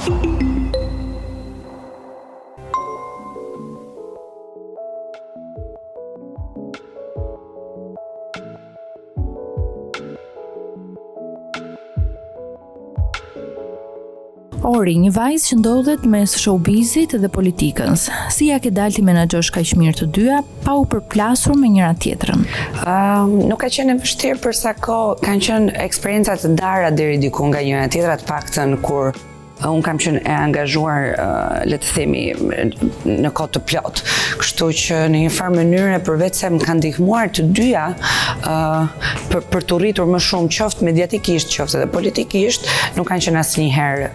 Ori, një vajzë që ndodhet mes showbizit dhe politikës. Si ja ke dalë ti menaxhosh kaq mirë të dyja pa u përplasur me njëra tjetrën? Nuk ka qenë e vështirë për sa kohë, kanë qenë eksperienca të ndara deri diku nga njëra tjetra, të paktën kur unë kam qenë e angazhuar, le të themi, në kohë të plot. Kështu që në një farë mënyrë përveç se më kanë ndihmuar të dyja për të rritur më shumë qoftë mediatikisht, qoftë edhe politikisht, nuk kanë qenë asnjëherë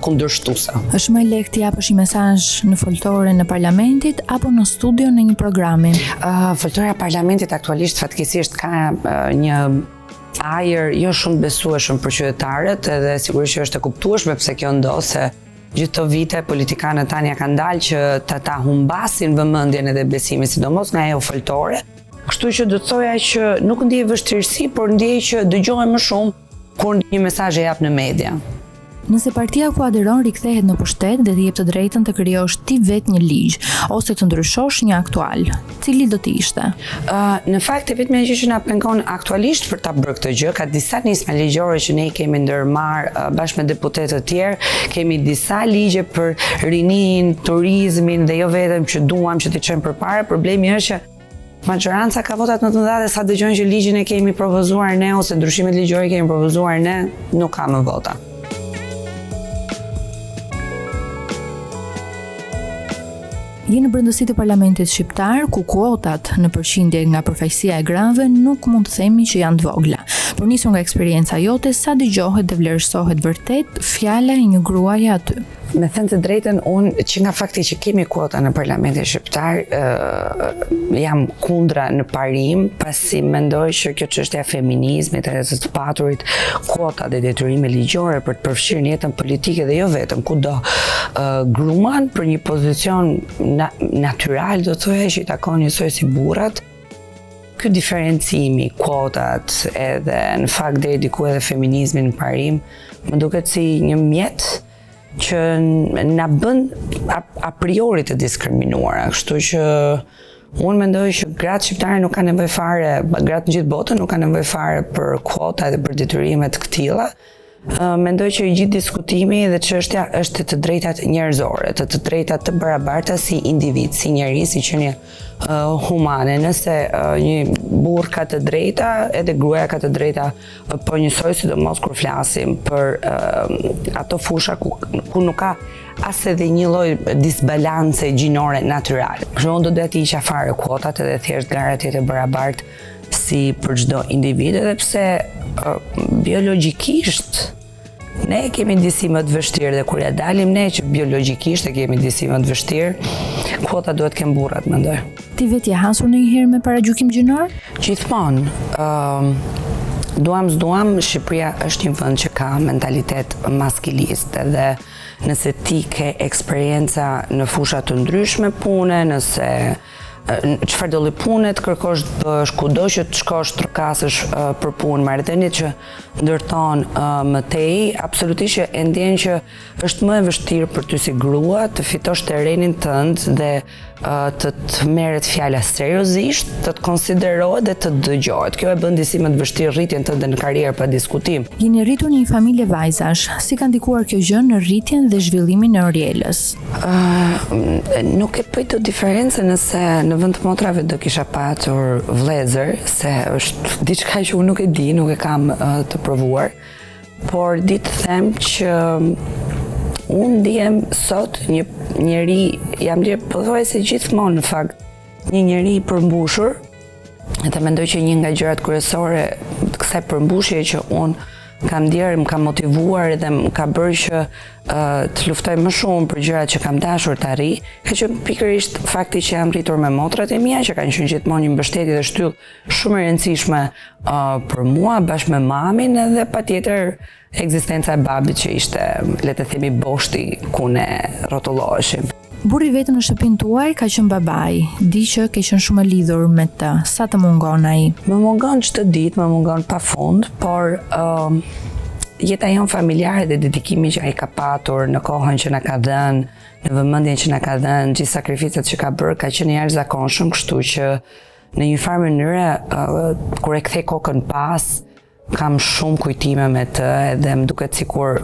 kundërshtuese. Është më lehtë të japësh një mesazh në foltore në parlamentit apo në studio në një programi? Foltora e parlamentit aktualisht fatkeqësisht ka një ajër jo shumë besueshëm për qytetarët, edhe sigurisht që është e kuptueshme pse kjo ndodh, se gjithë këto vite politikanët tani ja kanë dalë që ta humbasin vëmendjen edhe besimin, sidomos nga ajo foltore. Kështu që do të thoja që nuk ndjej vështirësi, por ndjej që dëgjohen më shumë kur një mesazh e jap në media. Nëse partia ku aderon rikthehet në pushtet dhe të jep të drejtën të krijosh ti vetë një ligj ose të ndryshosh një aktual, cili do të ishte? Në fakt e vetmja gjë që na pengon aktualisht për ta bërë këtë gjë, ka disa nisma ligjore që ne i kemi ndërmarr bashkë me deputetë të tjerë, kemi disa ligje për rinin, turizmin dhe jo vetëm që duam që të çojmë përpara. Problemi është që majoranca ka votat më të mëdha dhe sa dëgjojnë që ligjin e kemi propozuar ne ose ndryshimet ligjore kemi propozuar ne, nuk ka më vota. Je në brendësitë e parlamentit shqiptar, ku kuotat në përqindje nga përfaqësia e grave nuk mund të themi që janë të vogla. Por nisur nga eksperienca jote, sa dëgjohet dhe vlerësohet vërtet fjala e një gruaje aty? Me thënë të drejtën, unë që nga fakti që kemi kuota në parlamentin shqiptar, jam kundra në parim, pasi mendoj që kjo çështja e feminizmit edhe të paturit kuota dhe detyrime ligjore për të përfshirë në jetën politike dhe jo vetëm kudo gruan për një pozicion natyral, do të thoya, që i takon njësoj si burrat. Ky diferencimi, kuotat edhe në fakt deri diku edhe feminizmin në parim, më duket si një mjet që na bën a priori të diskriminuara, kështu që unë mendoj që gratë shqiptare nuk kanë nevojë fare, gratë në gjithë botën nuk kanë nevojë fare për kuota dhe për detyrime të këtilla. Mendoj që i gjithë diskutimi dhe çështja është të drejtat njerëzore, të drejtat të barabarta si individ, si njerëz, si qenie humane. Nëse një burr ka të drejta, edhe gruaja ka të drejta po njësoj, sidomos kur flasim për ato fusha ku nuk ka as edhe një lloj disbalance gjinore natyral. Për shembull, do të hiqja fare kuotat edhe thjesht garantitë e barabartë si për çdo individ, edhe pse biologjikisht ne kemi disi më të vështirë dhe kur ja dalim ne që biologjikisht e kemi disi më të vështirë, kuota duhet kem burrat, mendoj. Ti vetë je hasur ndonjëherë me paragjykim gjinor? Gjithmonë. Duam s'duam, Shqipëria është një vend që ka mentalitet maskilist, edhe nëse ti ke eksperienca në fusha të ndryshme pune, nëse çfarë do lloj pune të kërkosh të bësh, kudo që të shkosh trokasësh për punë, marrëdhëniet që ndërton më tej, absolutisht që e ndjen që është më e vështirë për ty si grua të fitosh terrenin tënd dhe të merret fjala seriozisht, të konsiderohet dhe të dëgjohet. Kjo e bën disi më të vështirë rritjen tënde në karrierë pa diskutim. Jeni rritur në një familje vajzash. Si ka ndikuar kjo gjë në rritjen dhe zhvillimin e Orielës? Nuk e bëj dot diferencë nëse në vend të motrave do kisha patur vëllezër, se është diçka që unë nuk e di, nuk e kam të provuar, por di të them që unë ndihem sot një njeri, jam pothuajse gjithmonë në fakt një njeri i përmbushur, dhe mendoj që një nga gjërat kryesore të kësaj përmbushje që unë kam ndjerë, më ka motivuar dhe më ka bërë që të luftoj më shumë për gjërat që kam dashur të arri, ka qenë pikërisht fakti që jam rritur me motrat e mia, që kanë qenë gjithmonë një mbështetje dhe shtyllë shumë e rëndësishme për mua, bashkë me mamin, edhe patjetër ekzistenca e babit që ishte, le të themi, boshti ku ne rrotulloheshim. Burri vetëm në shtëpinë tuaj ka qenë babai. Di që ke qenë shumë e lidhur me të. Sa të mungon ai? Më mungon çdo ditë, më mungon pafund, por jeta jon familjare dhe dedikimi që ai ka patur në kohën që na ka dhënë, në vëmendjen që na ka dhënë, gjithë sakrificat që ka bërë ka qenë i jashtëzakonshëm, kështu që në një farë mënyrë kur e kthej kokën pas, kam shumë kujtime me të edhe më duket sikur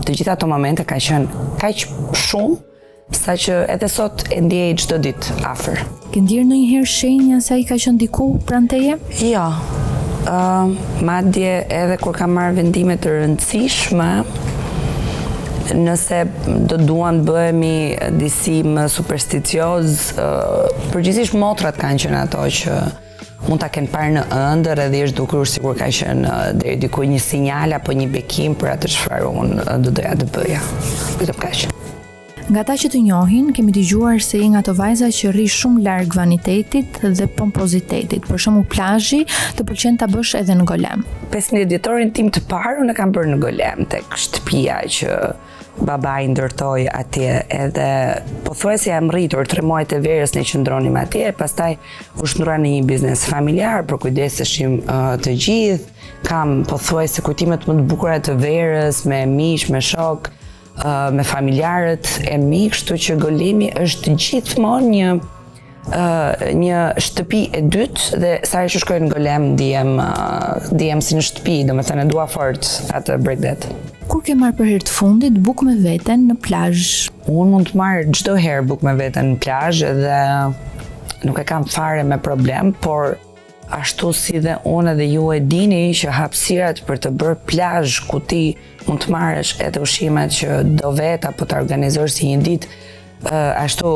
të gjitha ato momente ka qenë kaq shumë sa që edhe sot e ndjej çdo ditë afër. Ke ndjerë ndonjëherë shenja se ai ka qenë diku pranë teje? Jo. Madje edhe kur kam marrë vendime të rëndësishme, nëse do duan të bëhemi disi më supersticioz, përgjithsisht motrat kanë qenë ato që mund ta kenë parë në ëndër edhe është dukur sikur ka qenë deri diku një sinjal apo një bekim për atë çfarë unë do doja të bëja. Vetëm kaq. Nga ta që të njohin, kemi dëgjuar se je nga ato vajza që rri shumë larg vanitetit dhe pompozitetit. Për shembull, plazhi të pëlqen ta bësh edhe në golem. 15 dhjetorin tim të parë unë e kam bërë në golem tek shtëpia që babai ndërtoi atje, edhe pothuajse jam rritur 3 muajt e verës ne qëndronim atje, pastaj u shndrua në një biznes familjar, për kujdeseshim të gjithë. Kam pothuajse kujtimet më të bukura të verës me miq, me shok, me familjarët e mi, kështu që golemi është gjithmonë një shtëpi e dytë dhe sa që shkoj në golem ndihem si në shtëpi, domethënë e dua fort atë bregdet. Kur ke marrë për herë të fundit bukë me veten në plazh? Unë mund të marr çdo herë bukë me veten në plazh dhe nuk e kam fare me problem, por ashtu si dhe unë dhe ju e dini që hapësirat për të bërë plazh ku ti mund të marrësh edhe ushqimet që do vet apo të organizosh si një ditë, ashtu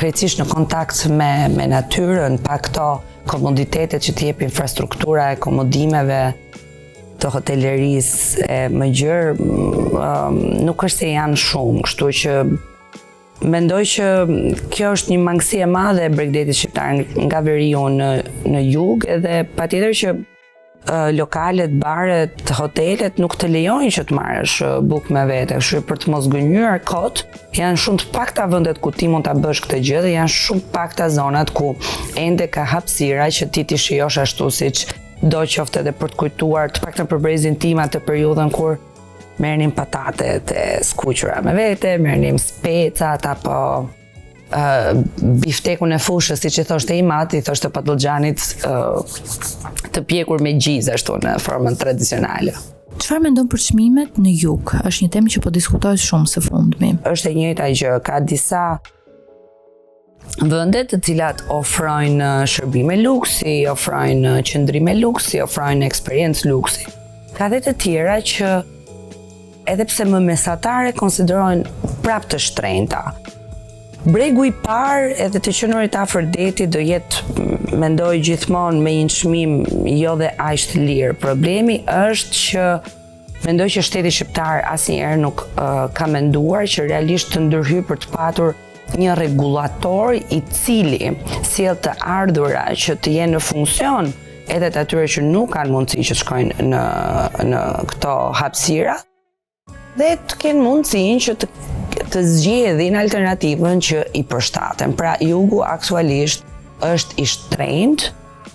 krejtësisht në kontakt me natyrën, pa këto komoditetet që të jep infrastruktura e komodimeve të hotelerisë e më gjërë, nuk është se janë shumë, kështu që mendoj që kjo është një mangësi e madhe e bregdetit shqiptar nga veriu në jug, edhe patjetër që lokalet, baret, hotelet nuk të lejojnë që të marrësh bukë me vete, kështu për të mos gënjur kot, janë shumë të pakta vendet ku ti mund ta bësh këtë gjë dhe janë shumë të pakta zonat ku ende ka hapësira që ti t'i shijosh ashtu siç do qoftë edhe për të kujtuar të paktën për brezin tim atë periudhën kur merrnim patatet e skuqura me vete, merrnim specat apo biftekun e fushës, siç i thoshte i mati, i thoshte patlıxhanit të pjekur me gjizë ashtu në formën tradicionale. Çfarë mendon për çmimet në jug? Është një temë që po diskutohet shumë së fundmi. Është e njëjta gjë, ka disa vende të cilat ofrojnë shërbime luksi, ofrojnë qëndrime luksi, ofrojnë eksperiencë luksi. Ka dhe të tjera që edhe pse më mesatare konsiderojnë prapë të shtrenjta. Bregu i parë edhe të qenurit afër detit do jetë, mendoj gjithmonë me një çmim jo dhe aq të lirë. Problemi është që mendoj që shteti shqiptar asnjëherë nuk ka menduar që realisht të ndërhyjë për të patur një rregullator i cili sjell të ardhura që të jenë në funksion edhe të atyre që nuk kanë mundësi që të shkojnë në këto hapësira dhe të kenë mundësinë që të zgjedhin alternativën që i përshtaten. Pra jugu aktualisht është i shtrenjtë,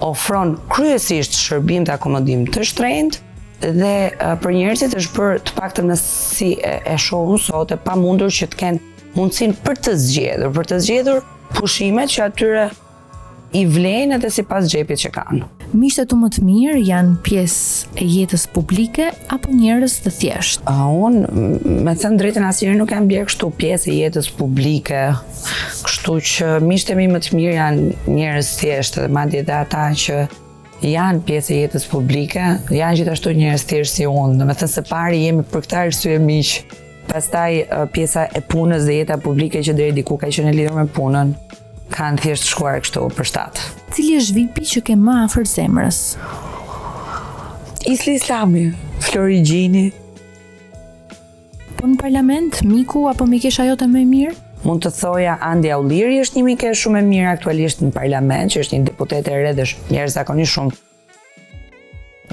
ofron kryesisht shërbim të akomodim të shtrenjtë dhe për njerëzit është bërë të paktën si e shohun sot e pamundur që të kenë mundësinë për të zgjedhur pushimet që atyre i vlen edhe sipas xhepit që kanë. Miqtë tu më të mirë janë pjesë e jetës publike apo njerëz të thjeshtë? Unë, me thënë drejtën, asnjëherë nuk jam bler kështu pjesë e jetës publike, kështu që miqtë mi më të mirë janë njerëz thjeshtë dhe madje edhe ata që janë pjesë e jetës publike, janë gjithashtu njerëz thjeshtë si unë. Domethënë së pari jemi për këtë arsye miq. Pastaj pjesa e punës dhe jeta publike që deri diku ka qenë e lidhur me punën, kanë thjesht shkuar kështu për shtat. Cili është VIP-i që ke më afër zemrës? Isli Islami, Flori Gjini. Po në parlament, miku apo mikesha jote më e mirë? Mund të thoja Andi Aulliri është një mike shumë e mirë aktualisht në parlament, që është një deputet e re dhe jashtëzakonisht shumë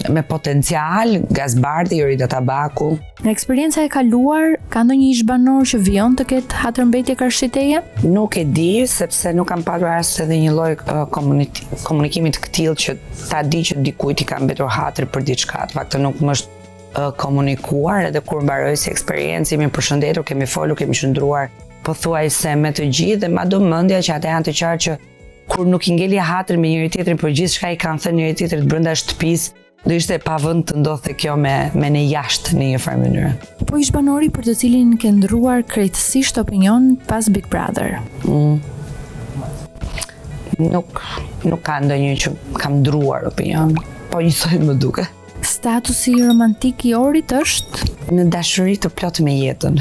me potencial, Gazbardi, Jorida Tabaku. Nga eksperienca e kaluar, ka ndonjë ish banor që vijon të ketë hatërmbetje karshiteje? Nuk e di, sepse nuk kam patur as edhe një lloj komunikimit të tillë që ta di që dikujt i ka mbetur hatri për diçka. Në fakt nuk më është komunikuar edhe kur mbaroi si eksperiencë, jemi përshëndetur, kemi folur, kemi shndruar pothuajse me të gjithë dhe madje mendja që ata janë të qartë që kur nuk i ngeli hatrin me njëri tjetrin për gjithçka i kanë thënë njëri tjetrit brenda shtëpisë, do ishte pa vend të ndodhte kjo me ne jashtë në një farë mënyrë. Po ish banori për të cilin ke ndruar krejtësisht opinion pas Big Brother. Nuk ka ndonjë që kam ndruar opinion, po njësoj më duke. Statusi romantik i Orit është? Në dashuri të plot me jetën.